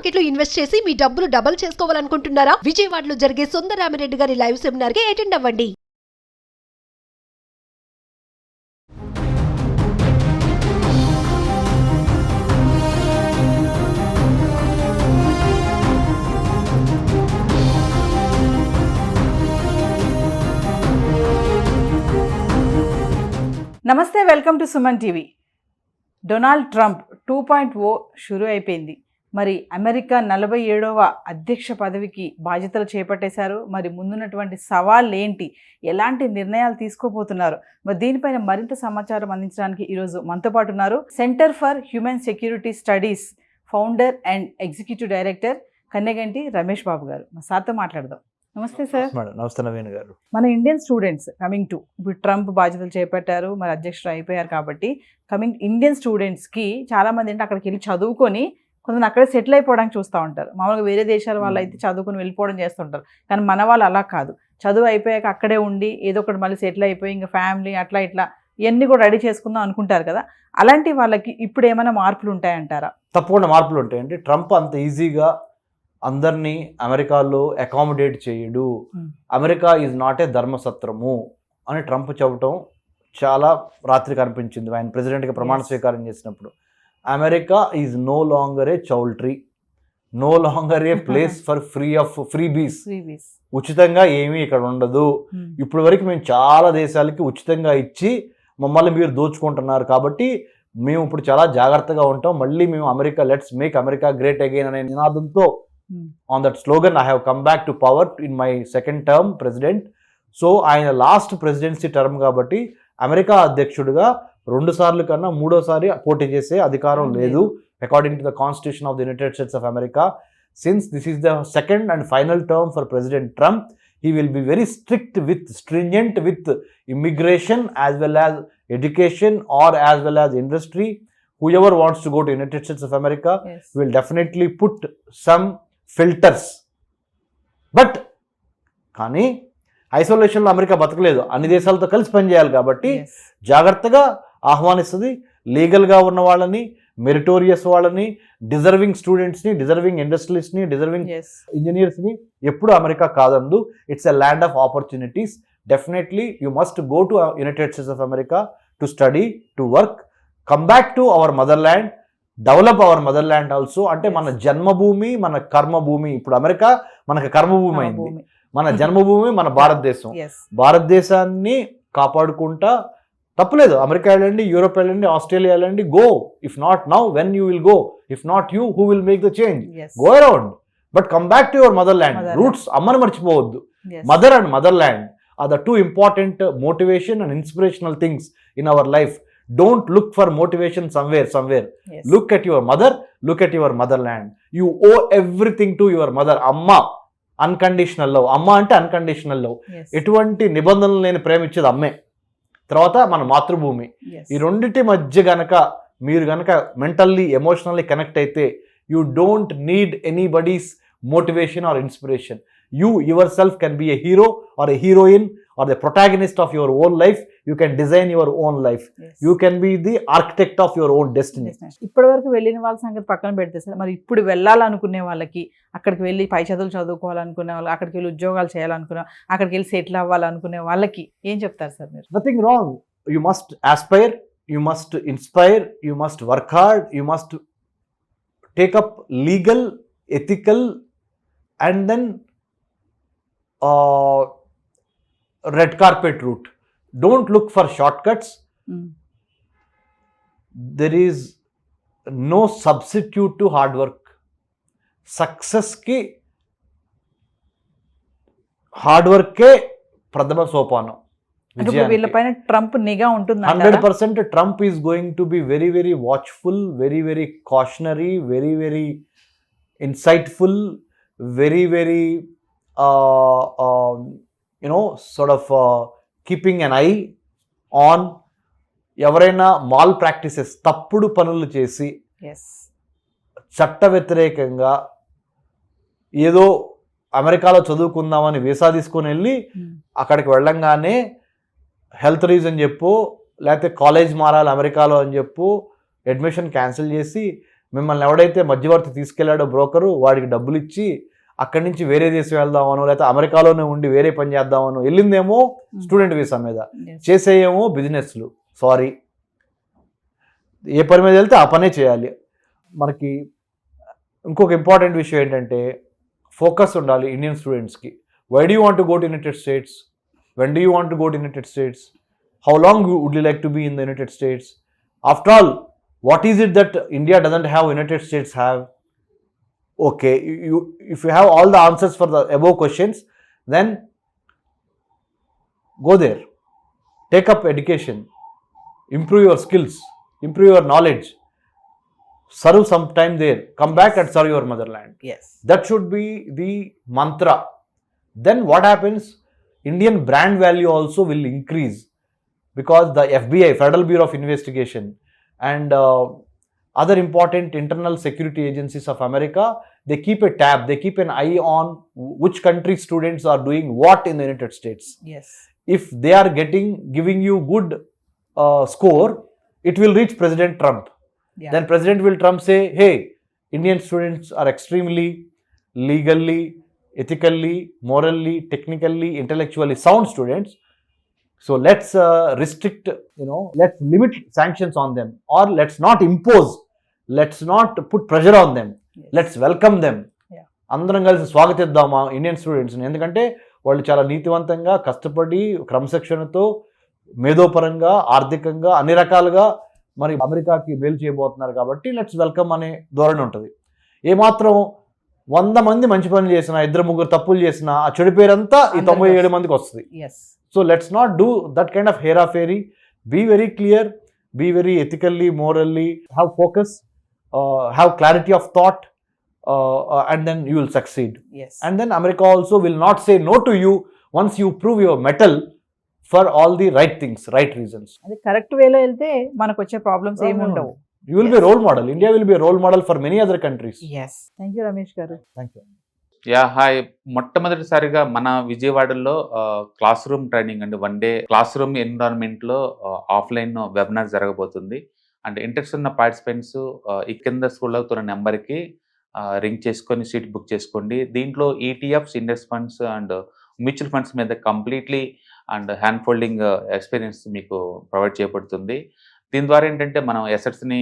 Market లో invest చేసి మీ డబ్బులు డబుల్ చేసుకోవాలనుకుంటున్నారా? విజయవాడలో జరిగే సుందరరామిరెడ్డి గారి లైవ్ సెమినార్ కి అటెండ్ అవ్వండి. నమస్తే, welcome to Suman TV. Donald Trump 2.0 షురూ అయిపోయింది. మరి అమెరికా 47వ అధ్యక్ష పదవికి బాధ్యతలు చేపట్టేశారు. మరి ముందున్నటువంటి సవాళ్ళు ఏంటి, ఎలాంటి నిర్ణయాలు తీసుకోబోతున్నారు, మరి దీనిపైన మరింత సమాచారం అందించడానికి ఈరోజు మనతో పాటు ఉన్నారు centre for human security studies founder and executive director Kanneganti Ramesh Babu garu. మా సార్తో మాట్లాడదాం. నమస్తే సార్. నమస్తే నవీన్ గారు. మన ఇండియన్ స్టూడెంట్స్ కమింగ్ టు ఇప్పుడు ట్రంప్ బాధ్యతలు చేపట్టారు, మరి అధ్యక్షుడు అయిపోయారు కాబట్టి కమింగ్ ఇండియన్ స్టూడెంట్స్కి చాలామంది అంటే అక్కడికి వెళ్ళి చదువుకొని కొంతమంది అక్కడే సెటిల్ అయిపోవడానికి చూస్తూ ఉంటారు. మామూలుగా వేరే దేశాల వాళ్ళు అయితే చదువుకొని వెళ్ళిపోవడం చేస్తుంటారు. కానీ మన వాళ్ళు అలా కాదు, చదువు అయిపోయాక అక్కడే ఉండి ఏదో ఒకటి మళ్ళీ సెటిల్ అయిపోయి ఇంకా ఫ్యామిలీ అట్లా ఇట్లా ఇవన్నీ కూడా రెడీ చేసుకుందాం అనుకుంటారు కదా. అలాంటి వాళ్ళకి ఇప్పుడు ఏమైనా మార్పులు ఉంటాయంటారా? తప్పకుండా మార్పులు ఉంటాయండి. ట్రంప్ అంత ఈజీగా అందరినీ అమెరికాలో అకామిడేట్ చేయడు. అమెరికా ఈజ్ నాట్ ఏ ధర్మసత్రము అని ట్రంప్ చెప్పడం చాలా రాత్రి కనిపించింది ఆయన ప్రెసిడెంట్గా ప్రమాణ స్వీకారం చేసినప్పుడు. America is no longer a choultry, no longer a place for freebies. ఉచితంగా ఏమీ ఇక్కడ ఉండదు. ఇప్పుడు వరకు మేము చాలా దేశాలకి ఉచితంగా ఇచ్చి మమ్మల్ని మీరు దోచుకుంటున్నారు కాబట్టి మేము ఇప్పుడు చాలా జాగ్రత్తగా ఉంటాం. మళ్ళీ మేము America let's make America great again అనే నినాదంతో on that slogan I have come back to power in my second term president. So ఆయన లాస్ట్ ప్రెసిడెన్సీ టర్మ్ కాబట్టి అమెరికా అధ్యక్షుడిగా 2 సార్లు కన్నా 3వసారి పోటీ చేసే అధికారం లేదు according to the constitution of the United States of America. Since this is the second and final term for president Trump, he will be very stringent with immigration as well as education or as well as industry. Whoever wants to go to United States of America will definitely put some filters. But కానీ ఐసోలేషన్లో America బతకలేదు, అన్ని దేశాలతో కలిసి పనిచేయాలి కాబట్టి జాగ్రత్తగా ఆహ్వానిస్తుంది. లీగల్గా ఉన్న వాళ్ళని, మెరిటోరియస్ వాళ్ళని, డిజర్వింగ్ స్టూడెంట్స్ని, డిజర్వింగ్ ఇండస్ట్రియలిస్ట్ని, డిజర్వింగ్ ఇంజనీర్స్ని ఎప్పుడు అమెరికా కాదందు. It's a land of opportunities. Definitely you must go to United States of America to study, to work, come back to our mother land, develop our mother land also. అంటే మన జన్మభూమి, మన కర్మభూమి. ఇప్పుడు America మనకు కర్మభూమి అయింది, మన జన్మభూమి మన భారతదేశం. భారతదేశాన్ని కాపాడుకుంటా తప్పులేదు, అమెరికా వెళ్ళండి, యూరోప్ వెళ్ళండి, ఆస్ట్రేలియా వెళ్ళండి, go. If not now, when you will go? If not you, who will make the change? Go around, but come back to your motherland. Roots అమ్మని మర్చిపోవద్దు. Mother and motherland are the 2 important motivation and inspirational things in our life. Don't look for motivation somewhere. Look at your mother, look at your motherland. You owe everything to your mother. Amma unconditional love. Amma ante unconditional love. ఎటువంటి నిబంధనలు లేని ప్రేమ ఇచ్చేది అమ్మే. తర్వాత మన మాతృభూమి. ఈ రెండింటి మధ్య గనక మీరు గనక మెంటల్లీ ఎమోషనల్లీ కనెక్ట్ అయితే you don't need anybody's motivation or inspiration. You yourself can be a hero or a heroine or the protagonist of your own life. You can design your own life. You can be the architect of your own destiny. ఇప్పటి వరకు వెళ్ళిన వాళ్ళ సంగతి పక్కన పెడితే sir, మరి ఇప్పుడు వెళ్ళాలనుకునే వాళ్ళకి, అక్కడికి వెళ్ళి పై చదువులు చదువుకోవాలనుకునే వాళ్ళు, అక్కడికి వెళ్ళి ఉద్యోగాలు చేయాలనుకునే, అక్కడికి వెళ్ళి సెటిల్ అవ్వాలనుకునే వాళ్ళకి ఏం చెప్తారు సార్ మీరు? Nothing wrong. You must aspire, you must inspire, you must work hard, you must take up legal, ethical and then red carpet route. Don't look for shortcuts. There is no substitute to hard work. Success ki hard work ke pradhama sopanam. వీళ్ళపైన Trump నిఘా ఉంటుంది. 100% Trump is going to be very, very watchful, very, very cautionary, very, very insightful, very, very keeping an eye on ఎవరైనా mall practices, తప్పుడు పనులు చేసి చట్ట వ్యతిరేకంగా ఏదో అమెరికాలో చదువుకుందామని వీసా తీసుకొని వెళ్ళి అక్కడికి వెళ్ళంగానే హెల్త్ రీజన్ చెప్పు, లేకపోతే కాలేజ్ మారాలి అమెరికాలో అని చెప్పు, అడ్మిషన్ క్యాన్సిల్ చేసి మిమ్మల్ని ఎవడైతే మధ్యవర్తి తీసుకెళ్లాడో బ్రోకరు వాడికి డబ్బులు ఇచ్చి అక్కడి నుంచి వేరే దేశం వెళ్దామనో లేకపోతే అమెరికాలోనే ఉండి వేరే పని చేద్దామనో, వెళ్ళిందేమో స్టూడెంట్ వీసా మీద, చేసేయేమో బిజినెస్లు. సారీ, ఏ పని మీద వెళ్తే ఆ పనే చేయాలి. మనకి ఇంకొక ఇంపార్టెంట్ విషయం ఏంటంటే ఫోకస్ ఉండాలి ఇండియన్ స్టూడెంట్స్కి. Why do you want to go to United States? When do you want to go to United States? How long would you like to be in the United States? After all, what is it that India doesn't have, United States have? Okay, if you have all the answers for the above questions, then go there, take up education, improve your skills, improve your knowledge, serve some time there, come back and serve your motherland. Yes. That should be the mantra. Then what happens? Indian brand value also will increase, because the FBI, Federal Bureau of Investigation, and other important internal security agencies of America, they keep a tab, they keep an eye on which country students are doing what in the United States. Yes. If they are giving you good score, it will reach President Trump. Yeah. Then President will Trump say, hey, Indian students are extremely legally, ethically, morally, technically, intellectually sound students. So let's restrict, let's limit sanctions on them, or let's not impose, let's not put pressure on them. Yes. Let's welcome them. Yeah. అందరం కలిసి స్వాగతిద్దామా Indian స్టూడెంట్స్ని? ఎందుకంటే వాళ్ళు చాలా నీతివంతంగా కష్టపడి క్రమశిక్షణతో మేధోపరంగా ఆర్థికంగా అన్ని రకాలుగా మరి అమెరికాకి మేలు చేయబోతున్నారు కాబట్టి లెట్స్ వెల్కమ్ అనే ధోరణి ఉంటుంది. ఏమాత్రం 100 మంది మంచి పనులు చేసినా, 2-3 తప్పులు చేసినా ఆ చెడు పేరంతా ఈ 97 మందికి వస్తుంది. Yes. So let's not do that kind of hera-fairy. Be very clear, be very ethically, morally, have focus, have clarity of thought, and then you will succeed. Yes. And then America also will not say no to you once you prove your mettle for all the right things, right reasons. అది correct వేలో వెళ్తే మనకు వచ్చే problems ఏమి ఉండవు. You will be a role model. India will be a role model for many other countries. Yes. Thank you, Ramesh garu. Thank you. Hi. మొట్టమొదటిసారిగా మన విజయవాడలో క్లాస్ రూమ్ ట్రైనింగ్ అండి, 1 డే క్లాస్ రూమ్ ఎన్విరాన్మెంట్లో ఆఫ్లైన్ వెబినార్ జరగబోతుంది. And interest ఉన్న participants ఈ కింద స్కూల్లో అవుతున్న నెంబర్కి రింగ్ చేసుకొని సీట్ బుక్ చేసుకోండి. దీంట్లో ETFs, index funds and mutual funds మీద completely and hand folding experience మీకు ప్రొవైడ్ చేయబడుతుంది. దీని ద్వారా ఏంటంటే మనం ఎసెట్స్ని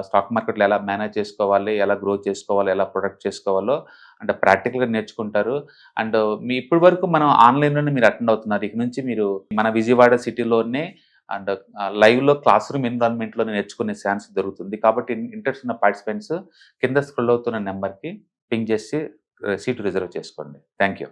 స్టాక్ మార్కెట్లో ఎలా మేనేజ్ చేసుకోవాలి, ఎలా గ్రో చేసుకోవాలి, ఎలా ప్రొడక్ట్ చేసుకోవాలో అంటే ప్రాక్టికల్గా నేర్చుకుంటారు. అండ్ మీ ఇప్పటి వరకు మనం ఆన్లైన్లోనే మీరు అటెండ్ అవుతున్నారు. ఇక నుంచి మీరు మన విజయవాడ సిటీలోనే అండ్ లైవ్లో క్లాస్ రూమ్ ఎన్విరాన్మెంట్లో నేర్చుకునే ఛాన్స్ దొరుకుతుంది. కాబట్టి ఇంట్రెస్ట్ ఉన్న పార్టిసిపెంట్స్ కింద స్క్రోల్ అవుతున్న నెంబర్కి పింగ్ చేసి సీటు రిజర్వ్ చేసుకోండి. Thank you.